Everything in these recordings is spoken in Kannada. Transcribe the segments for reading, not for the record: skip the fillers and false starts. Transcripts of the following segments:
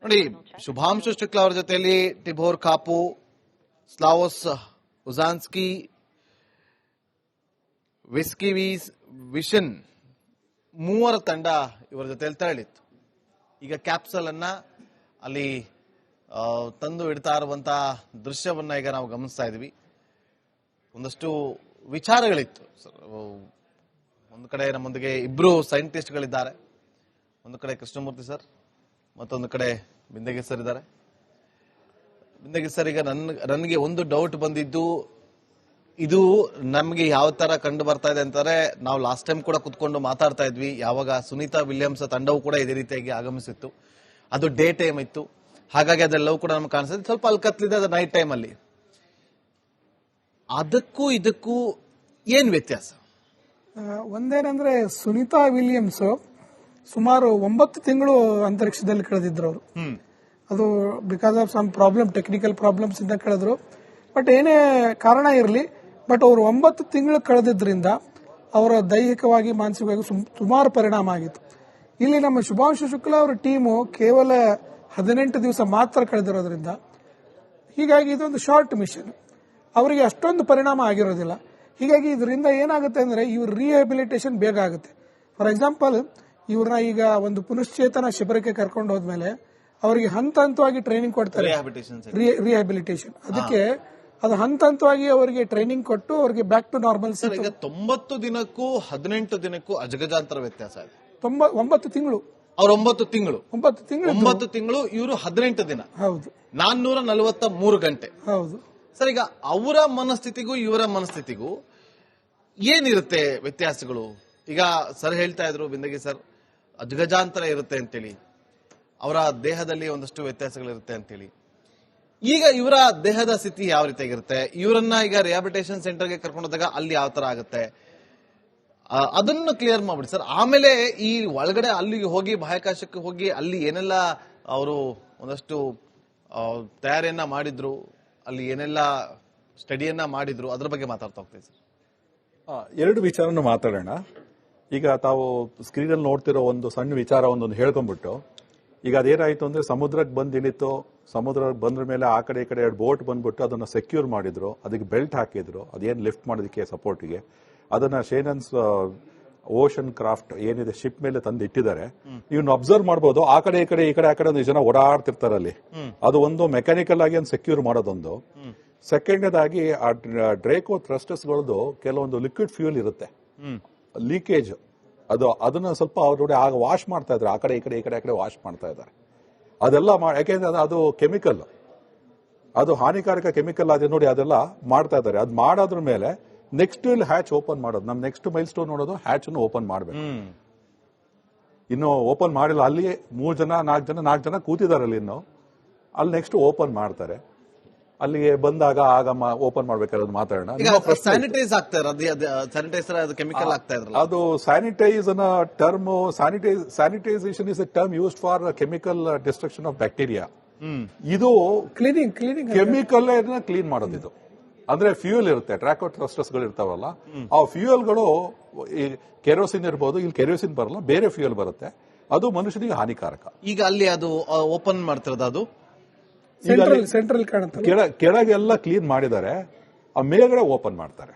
ನೋಡಿ, ಶುಭಾಂಶು ಶುಕ್ಲಾ ಅವರ ಜೊತೆಯಲ್ಲಿ ಟಿಬೋರ್ ಕಾಪು, ಸ್ಲಾವೋಸ್ ಉಜಾನ್ಸ್ಕಿ, ವಿಷನ್ ಮೂವರ ತಂಡ ಇವರ ಜೊತೆಯಲ್ಲಿ ತೆರಳಿತ್ತು. ಈಗ ಕ್ಯಾಪ್ಸಲ್ ಅನ್ನ ಅಲ್ಲಿ ತಂದು ಇಡ್ತಾ ಇರುವಂತಹ ದೃಶ್ಯವನ್ನ ಈಗ ನಾವು ಗಮನಿಸ್ತಾ ಇದ್ವಿ. ಒಂದಷ್ಟು ವಿಚಾರಗಳಿತ್ತು. ಒಂದು ಕಡೆ ನಮ್ಮೊಂದಿಗೆ ಇಬ್ರು ಸೈಂಟಿಸ್ಟ್ಗಳಿದ್ದಾರೆ. ಒಂದು ಕಡೆ ಕೃಷ್ಣಮೂರ್ತಿ ಸರ್, ಮತ್ತೊಂದು ಕಡೆ ಬಿಂದಗಿ ಸರ್ ಇದ್ದಾರೆ. ಬಿಂದಗಿ ಸರ್, ಈಗ ನನಗೆ ಒಂದು ಡೌಟ್ ಬಂದಿದ್ದು, ಇದು ನಮ್ಗೆ ಯಾವ ತರ ಕಂಡು ಬರ್ತಾ ಇದೆ ಅಂತಾರೆ, ನಾವು ಲಾಸ್ಟ್ ಟೈಮ್ ಕೂಡ ಕುತ್ಕೊಂಡು ಮಾತಾಡ್ತಾ ಇದ್ವಿ, ಯಾವಾಗ ಸುನೀತಾ ವಿಲಿಯಮ್ಸ್ ತಂಡವು ಕೂಡ ಇದೇ ರೀತಿಯಾಗಿ ಆಗಮಿಸಿತ್ತು. ಅದು ಡೇ ಟೈಮ್ ಇತ್ತು, ಹಾಗಾಗಿ ಅದೆಲ್ಲವೂ ಕೂಡ ನಮ್ಗೆ ಕಾಣಿಸ್ತದೆ. ಸ್ವಲ್ಪ ಅಲ್ಕತ್ಲಿದೆ ಅದು ನೈಟ್ ಟೈಮ್ ಅಲ್ಲಿ. ಅದಕ್ಕೂ ಇದಕ್ಕೂ ಏನ್ ವ್ಯತ್ಯಾಸ? ಒಂದೇನಂದ್ರೆ, ಸುನೀತಾ ವಿಲಿಯಮ್ಸ್ ಸುಮಾರು 9 ತಿಂಗಳು ಅಂತರಿಕ್ಷದಲ್ಲಿ ಕಳೆದಿದ್ರು ಅವರು. ಅದು because of some problem, technical problems ಇಂದ ಕಳೆದ್ರು. ಬಟ್ ಏನೇ ಕಾರಣ ಇರಲಿ, ಬಟ್ ಅವರು 9 ತಿಂಗಳು ಕಳೆದಿದ್ರಿಂದ ಅವರ ದೈಹಿಕವಾಗಿ ಮಾನಸಿಕವಾಗಿ ಸುಮಾರು ಪರಿಣಾಮ ಆಗಿತ್ತು. ಇಲ್ಲಿ ನಮ್ಮ ಶುಭಾಂಶು ಶುಕ್ಲಾ ಅವರ ಟೀಮು ಕೇವಲ 18 ದಿವಸ ಮಾತ್ರ ಕಳೆದಿರೋದ್ರಿಂದ ಹೀಗಾಗಿ ಇದೊಂದು ಶಾರ್ಟ್ ಮಿಷನ್, ಅವರಿಗೆ ಅಷ್ಟೊಂದು ಪರಿಣಾಮ ಆಗಿರೋದಿಲ್ಲ. ಹೀಗಾಗಿ ಇದರಿಂದ ಏನಾಗುತ್ತೆ ಅಂದ್ರೆ ಇವ್ರ ರಿಹ್ಯಾಬಿಲಿಟೇಷನ್ ಬೇಗ ಆಗುತ್ತೆ. ಫಾರ್ ಎಕ್ಸಾಂಪಲ್, ಇವ್ರನ್ನ ಈಗ ಒಂದು ಪುನಶ್ಚೇತನ ಶಿಬಿರಕ್ಕೆ ಕರ್ಕೊಂಡು ಹೋದ್ಮೇಲೆ ಅವರಿಗೆ ಹಂತ ಹಂತವಾಗಿ ಟ್ರೈನಿಂಗ್ ಕೊಡ್ತಾರೆ, ರಿಹ್ಯಾಬಿಲಿಟೇಷನ್. ಅದಕ್ಕೆ ಅದು ಹಂತ ಹಂತವಾಗಿ ಅವರಿಗೆ ಟ್ರೈನಿಂಗ್ ಕೊಟ್ಟು ಅವರಿಗೆ ಬ್ಯಾಕ್ ಟು ನಾರ್ಮಲ್. ಈಗ 90 ದಿನಕ್ಕೂ 18 ದಿನಕ್ಕೂ ಅಜಗಜಾಂತರ ವ್ಯತ್ಯಾಸ ಇದೆ. 9 ತಿಂಗಳು ಅವ್ರು 9 ತಿಂಗಳು 9 ತಿಂಗಳು, ಇವರು 18 ದಿನ. ಹೌದು, 443 ಗಂಟೆ. ಹೌದು ಸರ್, ಈಗ ಅವರ ಮನಸ್ಥಿತಿಗೂ ಇವರ ಮನಸ್ಥಿತಿಗೂ ಏನಿರುತ್ತೆ ವ್ಯತ್ಯಾಸಗಳು? ಈಗ ಸರ್ ಹೇಳ್ತಾ ಇದ್ರು, ಬಿಂದಗಿ ಸರ್, ಅಜಗಜಾಂತರ ಇರುತ್ತೆ ಅಂತೇಳಿ, ಅವರ ದೇಹದಲ್ಲಿ ಒಂದಷ್ಟು ವ್ಯತ್ಯಾಸಗಳಿರುತ್ತೆ ಅಂತೇಳಿ. ಈಗ ಇವರ ದೇಹದ ಸ್ಥಿತಿ ಯಾವ ರೀತಿಯಾಗಿರುತ್ತೆ? ಇವರನ್ನ ಈಗ ರಿಹಾಬಿಲಿಟೇಷನ್ ಸೆಂಟರ್ಗೆ ಕರ್ಕೊಂಡೋದಾಗ ಅಲ್ಲಿ ಯಾವ ತರ ಆಗುತ್ತೆ, ಅದನ್ನು ಕ್ಲಿಯರ್ ಮಾಡ್ಬಿಡಿ ಸರ್. ಆಮೇಲೆ ಈ ಒಳಗಡೆ ಅಲ್ಲಿಗೆ ಹೋಗಿ, ಬಾಹ್ಯಾಕಾಶಕ್ಕೆ ಹೋಗಿ ಅಲ್ಲಿ ಏನೆಲ್ಲ ಅವರು ಒಂದಷ್ಟು ತಯಾರಿಯನ್ನ ಮಾಡಿದ್ರು, ಅಲ್ಲಿ ಏನೆಲ್ಲ ಸ್ಟಡಿಯನ್ನ ಮಾಡಿದ್ರು, ಅದ್ರ ಬಗ್ಗೆ ಮಾತಾಡ್ತಾ ಹೋಗ್ತೀವಿ ಸರ್. 2 ವಿಚಾರನ ಮಾತಾಡೋಣ. ಈಗ ತಾವು ಸ್ಕ್ರೀನ್ ಅಲ್ಲಿ ನೋಡ್ತಿರೋ ಒಂದು ಸಣ್ಣ ವಿಚಾರ ಒಂದೊಂದು ಹೇಳ್ಕೊಂಡ್ಬಿಟ್ಟು, ಈಗ ಅದೇನಾಯ್ತು ಅಂದ್ರೆ, ಸಮುದ್ರಕ್ಕೆ ಬಂದು ಇಳಿತು. ಸಮುದ್ರಕ್ಕೆ ಬಂದ್ರ ಮೇಲೆ ಆ ಕಡೆ ಈ ಕಡೆ 2 ಬೋಟ್ ಬಂದ್ಬಿಟ್ಟು ಅದನ್ನ ಸೆಕ್ಯೂರ್ ಮಾಡಿದ್ರು, ಅದಕ್ಕೆ ಬೆಲ್ಟ್ ಹಾಕಿದ್ರು, ಅದೇನ್ ಲಿಫ್ಟ್ ಮಾಡೋದಕ್ಕೆ ಸಪೋರ್ಟ್ಗೆ. ಅದನ್ನ ಶೇನನ್ಸ್ ಓಷನ್ ಕ್ರಾಫ್ಟ್ ಏನಿದೆ ಶಿಪ್ ಮೇಲೆ ತಂದು ಇಟ್ಟಿದ್ದಾರೆ. ಇವ್ನ ಅಬ್ಸರ್ವ್ ಮಾಡಬಹುದು, ಆ ಕಡೆ ಈ ಕಡೆ ಆ ಕಡೆ ಒಂದು ಜನ ಓಡಾಡ್ತಿರ್ತಾರೆ ಅಲ್ಲಿ. ಅದು ಒಂದು ಮೆಕ್ಯಾನಿಕಲ್ ಆಗಿ ಒಂದು ಸೆಕ್ಯೂರ್ ಮಾಡೋದೊಂದು. ಸೆಕೆಂಡದಾಗಿ ಆ ಡ್ರೇಕೋ ಥ್ರಸ್ಟರ್ಸ್ ಗಳದ್ದು ಕೆಲವೊಂದು ಲಿಕ್ವಿಡ್ ಫ್ಯೂಲ್ ಇರುತ್ತೆ, ಲೀಕೇಜ್. ಅದನ್ನ ಸ್ವಲ್ಪ ಅವ್ರ ಆಗ ವಾಶ್ ಮಾಡ್ತಾ ಇದ್ದಾರೆ, ಆ ಕಡೆ ಈ ಕಡೆ ವಾಶ್ ಮಾಡ್ತಾ ಇದ್ದಾರೆ. ಅದೆಲ್ಲ ಯಾಕೆಂದ್ರೆ ಅದು ಕೆಮಿಕಲ್, ಅದು ಹಾನಿಕಾರಕ ಕೆಮಿಕಲ್ ಅದೇ ನೋಡಿ, ಅದೆಲ್ಲ ಮಾಡ್ತಾ ಇದ್ದಾರೆ. ಅದು ಮಾಡೋದ್ರ ಮೇಲೆ ನೆಕ್ಸ್ಟ್ ಇಲ್ಲಿ ಹ್ಯಾಚ್ ಓಪನ್ ಮಾಡೋದು, ನಮ್ ನೆಕ್ಸ್ಟ್ ಮೈಲ್ ಸ್ಟೋನ್ ನೋಡೋದು, ಹ್ಯಾಚ್ ಅನ್ನು ಓಪನ್ ಮಾಡಬೇಕು. ಇನ್ನು ಓಪನ್ ಮಾಡಿಲ್ಲ, ಅಲ್ಲಿ 3 ಜನ 4 ಜನ ಕೂತಿದ್ದಾರೆ ಅಲ್ಲಿ. ಇನ್ನು ಅಲ್ಲಿ ನೆಕ್ಸ್ಟ್ ಓಪನ್ ಮಾಡ್ತಾರೆ. ಅಲ್ಲಿಗೆ ಬಂದಾಗ ಆಗ ಓಪನ್ ಮಾಡ್ಬೇಕಾದ್ರೆ ಮಾತಾಡೋಣ. ಸ್ಯಾನಿಟೈಸ್ ಆಗ್ತಾ ಸ್ಯಾನಿಟೈಸರ್, ಅದು ಕೆಮಿಕಲ್ ಆಗ್ತಾ ಇದ್ರಲ್ಲ, ಅದು ಸ್ಯಾನಿಟೈಸ್ ಅನ್ನ term. Sanitisation is A term used for chemical destruction of bacteria. ಇದು ಕ್ಲೀನಿಂಗ್ ಕೆಮಿಕಲ್ ಕ್ಲೀನ್ ಮಾಡೋದು. ಇದು ಅಂದ್ರೆ ಫ್ಯೂಯಲ್ ಇರುತ್ತೆ, ಟ್ರಾಕೋ ಥ್ರಸ್ಟರ್ಸ್ ಗಳು ಇರ್ತಾವಲ್ಲ, ಆ ಫ್ಯೂಯಲ್ಗಳು ಕೆರೋಸಿನ್ ಇರ್ಬೋದು, ಇಲ್ಲಿ ಕೆರೋಸಿನ್ ಬರಲ್ಲ, ಬೇರೆ ಫ್ಯೂಯಲ್ ಬರುತ್ತೆ. ಅದು ಮನುಷ್ಯನಿಗೆ ಹಾನಿಕಾರಕ. ಈಗ ಅಲ್ಲಿ ಅದು ಓಪನ್ ಮಾಡ್ತಿರೋದು, ಅದು ಸೆಂಟ್ರಲ್ ಕೆಳಗೆಲ್ಲ ಕ್ಲೀನ್ ಮಾಡಿದ್ದಾರೆ, ಆ ಮೇಲ್ಗಡೆ ಓಪನ್ ಮಾಡ್ತಾರೆ.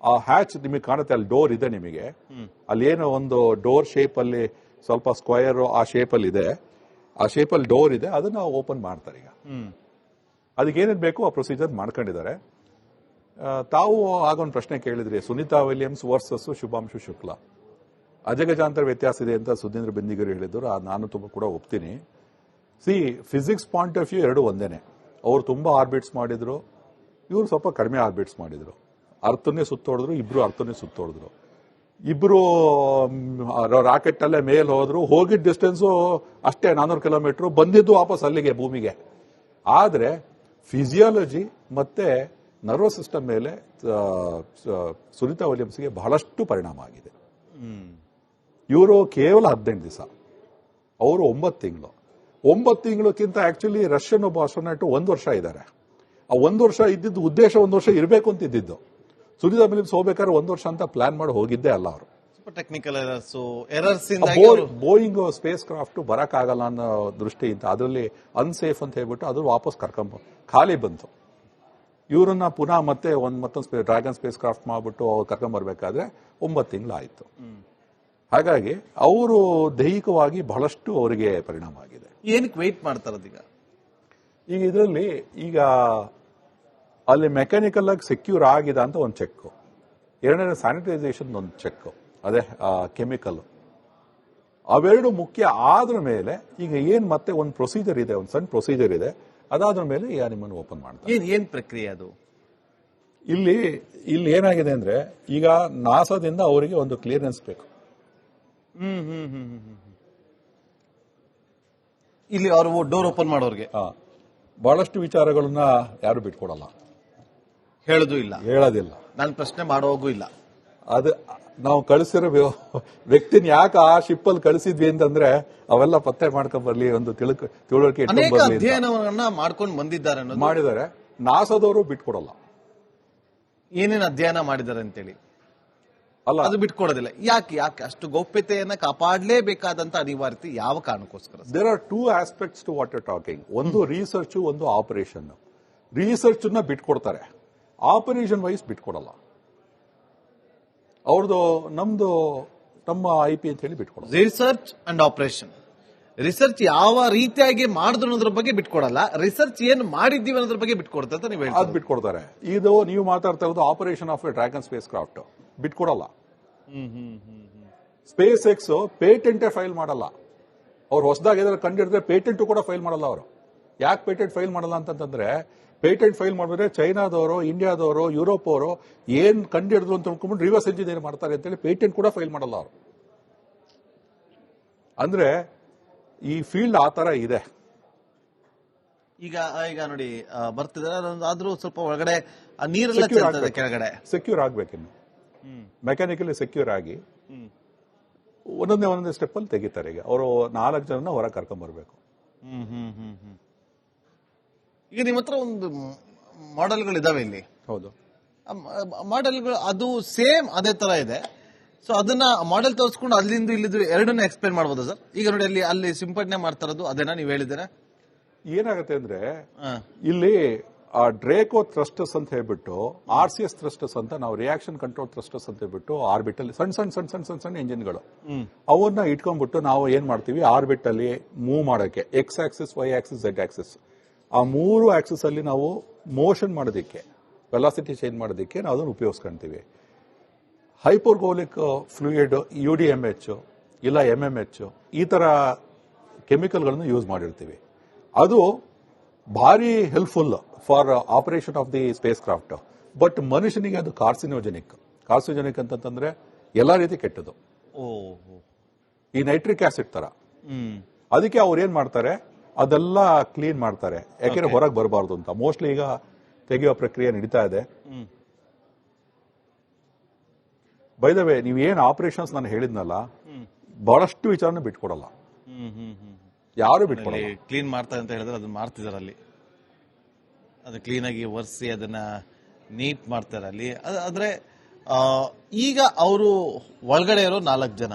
ಆ ಹ್ಯಾಚ್ ನಿಮಗೆ ಕಾಣುತ್ತೆ, ಅಲ್ಲಿ ಡೋರ್ ಇದೆ ನಿಮಗೆ. ಅಲ್ಲಿ ಏನೋ ಒಂದು ಡೋರ್ ಶೇಪ್ ಅಲ್ಲಿ ಸ್ವಲ್ಪ ಸ್ಕ್ವಯರ್ ಆ ಶೇಪ್ ಅಲ್ಲಿ ಇದೆ, ಆ ಶೇಪ್ ಅಲ್ಲಿ ಡೋರ್ ಇದೆ, ಅದನ್ನ ಓಪನ್ ಮಾಡ್ತಾರೆ. ಈಗ ಅದಕ್ಕೆ ಏನೇನು ಬೇಕು ಆ ಪ್ರೊಸೀಜರ್ ಮಾಡ್ಕೊಂಡಿದ್ದಾರೆ. ತಾವು ಆಗೊಂದು ಪ್ರಶ್ನೆ ಕೇಳಿದ್ರಿ, ಸುನೀತಾ ವಿಲಿಯಮ್ಸ್ ವರ್ಸಸ್ ಶುಭಾಂಶು ಶುಕ್ಲಾ, ಅಜಗಜಾಂತರ ವ್ಯತ್ಯಾಸ ಇದೆ ಅಂತ ಸುಧೀಂದ್ರ ಬೆಂದಿಗರು ಹೇಳಿದ್ರು. ನಾನು ತುಂಬ ಕೂಡ ಒಪ್ತೀನಿ. ಫಿಸಿಕ್ಸ್ ಪಾಯಿಂಟ್ ಆಫ್ ವ್ಯೂ 2 ಒಂದೇನೆ. ಅವ್ರು ತುಂಬಾ ಆರ್ಬಿಟ್ಸ್ ಮಾಡಿದ್ರು, ಇವ್ರು ಸ್ವಲ್ಪ ಕಡಿಮೆ ಆರ್ಬಿಟ್ಸ್ ಮಾಡಿದ್ರು. ಅರ್ಥನೇ ಸುತ್ತೋಡಿದ್ರು, ಇಬ್ರು ಅರ್ಥನೇ ಸುತ್ತೋಡಿದ್ರು. ಇಬ್ರು ರಾಕೆಟ್ ಅಲ್ಲೇ ಮೇಲ್ ಹೋದ್ರು, ಹೋಗಿದ್ದ ಡಿಸ್ಟೆನ್ಸ್ ಅಷ್ಟೇ 400 ಕಿಲೋಮೀಟರ್, ಬಂದಿದ್ದು ವಾಪಸ್ ಅಲ್ಲಿಗೆ ಭೂಮಿಗೆ. ಆದ್ರೆ ಫಿಸಿಯಾಲಜಿ ಮತ್ತೆ ನರ್ವಸ್ ಸಿಸ್ಟಮ್ ಮೇಲೆ ಸುನೀತಾ ವಿಲಿಯಮ್ಸ್ಗೆ ಬಹಳಷ್ಟು ಪರಿಣಾಮ ಆಗಿದೆ. ಇವರು ಕೇವಲ 18 ದಿವಸ, ಅವರು 9 ತಿಂಗಳು. 9 ತಿಂಗಳಕ್ಕಿಂತ ಆಕ್ಚುಲಿ ರಷ್ಯನ್ ಒಬ್ಬ ಆಸ್ಟ್ರೋನಾಟ್ 1 ವರ್ಷ ಇದ್ದಾರೆ. ಆ 1 ವರ್ಷ ಇದ್ದಿದ್ದು ಉದ್ದೇಶ 1 ವರ್ಷ ಇರಬೇಕು ಅಂತ ಇದ್ದಿದ್ದು. ಸುನೀತಾ ವಿಲಿಯಮ್ಸ್ ಹೋಗ್ಬೇಕಾದ್ರೆ 1 ವರ್ಷ ಅಂತ ಪ್ಲಾನ್ ಮಾಡಿ ಹೋಗಿದ್ದೇ ಅಲ್ಲ ಅವರು. ಸ್ವಲ್ಪ ಟೆಕ್ನಿಕಲ್ ಎರರ್ಸ್ ಇಂದಾಗಿ ಬೋಯಿಂಗ್ ಸ್ಪೇಸ್ ಕ್ರಾಫ್ಟ್ ಬರಕ್ ಆಗಲ್ಲ ಅನ್ನೋ ದೃಷ್ಟಿಯಿಂದ ಅದರಲ್ಲಿ ಅನ್ಸೇಫ್ ಅಂತ ಹೇಳ್ಬಿಟ್ಟು ಅದು ವಾಪಸ್ ಖಾಲಿ ಬಂತು. ಇವರನ್ನ ಪುನಃ ಮತ್ತೊಂದು ಡ್ರ್ಯಾಗನ್ ಸ್ಪೇಸ್ ಕ್ರಾಫ್ಟ್ ಮಾಡ್ಬಿಟ್ಟು ಅವ್ರು ಕರ್ಕೊಂಡ್ಬರ್ಬೇಕಾದ್ರೆ 9 ತಿಂಗಳಾಯಿತು. ಹಾಗಾಗಿ ಅವರು ದೈಹಿಕವಾಗಿ ಬಹಳಷ್ಟು ಅವರಿಗೆ ಪರಿಣಾಮ ಆಗಿದೆ. ಏನಕ್ಕೆ ವೆಯ್ಟ್ ಮಾಡ್ತಾರದೀಗ? ಈಗ ಇದರಲ್ಲಿ ಅಲ್ಲಿ ಮೆಕ್ಯಾನಿಕಲ್ ಆಗಿ ಸೆಕ್ಯೂರ್ ಆಗಿದೆ ಅಂತ ಒಂದು ಚೆಕ್, ಎರಡನೇ ಸ್ಯಾನಿಟೈಸೇಷನ್ ಒಂದು ಚೆಕ್, ಅದೇ ಕೆಮಿಕಲ್, ಅವೆರಡು ಮುಖ್ಯ ಆದ್ರ ಮೇಲೆ ಈಗ ಮತ್ತೆ ಒಂದು ಪ್ರೊಸೀಜರ್ ಇದೆ, ಒಂದು ಸಣ್ಣ ಪ್ರೊಸೀಜರ್ ಇದೆ. ಅದಾದ್ರ ಮೇಲೆ ಈ ನಿಮ್ಮನ್ನು ಓಪನ್ ಮಾಡ್ತಾರೆ. ಏನ್ ಪ್ರಕ್ರಿಯೆ ಅದು? ಇಲ್ಲಿ ಏನಾಗಿದೆ ಅಂದ್ರೆ ಈಗ ನಾಸಾದಿಂದ ಅವರಿಗೆ ಒಂದು ಕ್ಲಿಯರೆನ್ಸ್ ಬೇಕು. ಇಲ್ಲಿ ಅವರು ಡೋರ್ ಓಪನ್ ಮಾಡೋರಿಗೆ ಬಹಳಷ್ಟು ವಿಚಾರಗಳನ್ನ ಯಾರು ಬಿಟ್ಕೊಡಲ್ಲ, ಹೇಳೋದಿಲ್ಲ. ನಾನು ಪ್ರಶ್ನೆ ಮಾಡೋಗೂ ಇಲ್ಲ. ಅದು ನಾವು ಕಳಿಸಿರೋ ವ್ಯಕ್ತಿನ ಯಾಕೆ ಆ ಶಿಪ್ ಅಲ್ಲಿ ಕಳಿಸಿದ್ವಿ ಅಂತಂದ್ರೆ ಅವೆಲ್ಲ ಪತ್ತೆ ಮಾಡ್ಕೊಂಡ್ ಬರ್ಲಿ, ಒಂದು ತಿಳುವಳಿಕೆ ಅಧ್ಯಯನವನ್ನ ಮಾಡ್ಕೊಂಡು ಬಂದಿದ್ದಾರೆ, ಮಾಡಿದ್ದಾರೆ. ನಾಸಾದವರು ಬಿಟ್ಕೊಡಲ್ಲ. ಏನೇನು ಅಧ್ಯಯನ ಮಾಡಿದ್ದಾರೆ ಅಂತೇಳಿ ಅಲ್ಲ, ಅದು ಬಿಟ್ಕೊಡೋದಿಲ್ಲ. ಯಾಕೆ ಅಷ್ಟು ಗೌಪ್ಯತೆಯನ್ನ ಕಾಪಾಡಲೇಬೇಕಾದಂತ ಅನಿವಾರ್ಯತೆ ಯಾವ ಕಾರಣಕ್ಕೋಸ್ಕರ? There are 2 aspects to what you talking. ಒಂದು ರಿಸರ್ಚ್, ಒಂದು ಆಪರೇಷನ್. ರಿಸರ್ಚ್ ನ ಬಿಟ್ಕೊಡ್ತಾರೆ, ಆಪರೇಷನ್ ವೈಸ್ ಬಿಟ್ಕೊಡಲ್ಲ. ಅವ್ರದ್ದು ನಮ್ಮ IP ಅಂತ ಹೇಳಿ ಬಿಟ್ಕೊಡಲ್ಲ. Research and operation. ರಿಸರ್ಚ್ ಯಾವ ರೀತಿಯಾಗಿ ಮಾಡಿದ್ರು ಅನ್ನೋದ್ರ ಬಗ್ಗೆ ಬಿಟ್ಕೊಡಲ್ಲ, ರಿಸರ್ಚ್ ಏನ್ ಮಾಡಿದ್ದೀವಿ ಅನ್ನೋದ್ರ ಬಗ್ಗೆ ಬಿಟ್ಕೊಡ್ತಾರೆ ಅಂತ ನೀವು ಹೇಳಿ. ಅದು ಬಿಟ್ಕೊಡ್ತಾರೆ. ಇದು ನೀವು ಮಾತಾಡ್ತಾ ಇರೋದು operation of a Dragon spacecraft ಬಿಟ್ಕೊಡಲ್ಲ. ಸ್ಪೇಸ್ ಎಕ್ಸ್ ಪೇಟೆಂಟೇ ಫೈಲ್ ಮಾಡಲ್ಲ. ಅವ್ರು ಹೊಸದಾಗಿ ಏನಾದ್ರು ಕಂಡಿಡಿದ್ರೆ ಪೇಟೆಂಟ್ ಕೂಡ ಫೈಲ್ ಮಾಡಲ್ಲ. ಅವರು ಯಾಕೆ ಪೇಟೆಂಟ್ ಫೈಲ್ ಮಾಡಲ್ಲ ಅಂತಂದ್ರೆ, ಪೇಟೆಂಟ್ ಫೈಲ್ ಮಾಡಿದ್ರೆ ಚೈನಾದವರು, ಇಂಡಿಯಾದವರು, ಯುರೋಪ್ ಅವರು ಏನ್ ಕಂಡಿಡಿದ್ರು ಅಂತ ತಿಳ್ಕೊಂಡ್ಬಿಟ್ಟು ರಿವರ್ಸ್ ಎಂಜಿನಿಯರ್ ಮಾಡ್ತಾರೆ ಅಂತೇಳಿ ಪೇಟೆಂಟ್ ಕೂಡ ಫೈಲ್ ಮಾಡಲ್ಲ ಅವರು. ಅಂದ್ರೆ ಈ ಫೀಲ್ಡ್ ಆ ತರ ಇದೆ. ಈಗ ನೋಡಿ ಬರ್ತಿದ್ದಾರೆ, ಆದ್ರೂ ಸ್ವಲ್ಪ ಒಳಗಡೆ ನೀರೆಲ್ಲ ಕೆಳಗಡೆ ಸೆಕ್ಯೂರ್ ಆಗ್ಬೇಕಿನ್ನು, ಮೆಕ್ಯಾನಿಕಲಿ ಸೆಕ್ಯೂರ್ ಆಗಿ ಒಂದೊಂದೇ ಸ್ಟೆಪ್ ಅಲ್ಲಿ ತೆಗಿತಾರೆ. ಈಗ ಅವರು 4 ಜನನ ಹೊರಗೆ ಕರ್ಕೊಂಡ್ ಬರ್ಬೇಕು. ಈಗ ನಿಮ್ಮ ಹತ್ರ ಒಂದು ಮಾಡೆಲ್ಗಳು ಇದಾವೆ ಇಲ್ಲಿ. ಹೌದು, ಮಾಡೆಲ್ಗಳು ಅದು ಸೇಮ್ ಅದೇ ತರ ಇದೆ. ಸೊ ಅದನ್ನ ಮಾಡೆಲ್ ತೋರಿಸ್ಕೊಂಡು ಅಲ್ಲಿಂದ ಇಲ್ಲಿದ್ದು ಎರಡನ್ನ ಎಕ್ಸ್ಪ್ಲೇನ್ ಮಾಡಬಹುದು ಸರ್? ಈಗ ನೋಡಿ ಅಲ್ಲಿ ಸಿಂಪಡಣೆ ಮಾಡ್ತಾ ಇರೋದು ಅದೇನಾ ನೀವು ಹೇಳಿದ್ದೀರಾ? ಏನಾಗುತ್ತೆ ಅಂದ್ರೆ ಇಲ್ಲಿ ಆ ಡ್ರೇಕೋ ಥ್ರಸ್ಟರ್ಸ್ ಅಂತ ಹೇಳ್ಬಿಟ್ಟು RCS ಥ್ರಸ್ಟರ್ಸ್ ಅಂತ ನಾವು ರಿಯಾಕ್ಷನ್ ಕಂಟ್ರೋಲ್ ಥ್ರಸ್ಟರ್ಸ್ ಅಂತ ಹೇಳ್ಬಿಟ್ಟು ಆರ್ಬಿಟಲ್ ಸಣ್ಣ ಎಂಜಿನ್ಗಳು, ಅವನ್ನ ಇಟ್ಕೊಂಡ್ಬಿಟ್ಟು ನಾವು ಏನ್ ಮಾಡ್ತೀವಿ, ಆರ್ಬಿಟ್ ಅಲ್ಲಿ ಮೂವ್ ಮಾಡೋಕೆ X Axis, Y Axis, Z Axis, ಆ 3 ಆಕ್ಸಿಸ್ ಅಲ್ಲಿ ನಾವು ಮೋಷನ್ ಮಾಡೋದಕ್ಕೆ, ವೆಲಾಸಿಟಿ ಚೇಂಜ್ ಮಾಡೋದಕ್ಕೆ ನಾವು ಅದನ್ನು ಉಪಯೋಗಿಸ್ಕೊಂತೀವಿ. ಹೈಪೋರ್ಗೋಲಿಕ್ ಫ್ಲೂಯಿಡ್ UDMH ಇಲ್ಲ MMH ಈ ತರ ಕೆಮಿಕಲ್ಗಳನ್ನು ಯೂಸ್ ಮಾಡಿರ್ತೀವಿ. ಅದು ಭಾರಿ helpful for operation of the space craft. But ಮನುಷ್ಯನಿಗೆ ಅದು ಕಾರ್ಸಿನೋಜೆನಿಕ್ ಅಂತಂದ್ರೆ ಎಲ್ಲಾ ರೀತಿ ಕೆಟ್ಟದು. ಈ ನೈಟ್ರಿಕ್ ಆಸಿಡ್ ತರ. ಅದಕ್ಕೆ ಅವ್ರು ಏನ್ ಮಾಡ್ತಾರೆ, ಅದೆಲ್ಲ ಕ್ಲೀನ್ ಮಾಡ್ತಾರೆ, ಯಾಕೆಂದ್ರೆ ಹೊರಗೆ ಬರಬಾರ್ದು ಅಂತ. ಮೋಸ್ಟ್ಲಿ ಈಗ ತೆಗೆಯುವ ಪ್ರಕ್ರಿಯೆ ನಡೀತಾ ಇದೆ. ಬೈ ದ ವೇ, ನೀವು ಏನ್ ಆಪರೇಷನ್ಸ್ ನಾನು ಹೇಳಿದ್ನಲ್ಲ, ಬಹಳಷ್ಟು ವಿಚಾರನ ಬಿಟ್ಕೊಡಲ್ಲ, ಯಾರು ಬಿಟ್ಕೊಡಲ್ಲ. ಕ್ಲೀನ್ ಮಾಡ್ತಾರೆ ಅಂತ ಹೇಳಿದ್ರೆ ಅದನ್ನ ಮಾಡ್ತಿದಾರೆ ಅಲ್ಲಿ, ಅದು ಕ್ಲೀನ್ ಆಗಿ ಒರೆಸಿ ಅದನ್ನ ನೀಟ್ ಮಾಡ್ತಾರೆ ಅಲ್ಲಿ. ಆದ್ರೆ ಈಗ ಅವರು ಒಳಗಡೆ ಇರೋ 4 ಜನ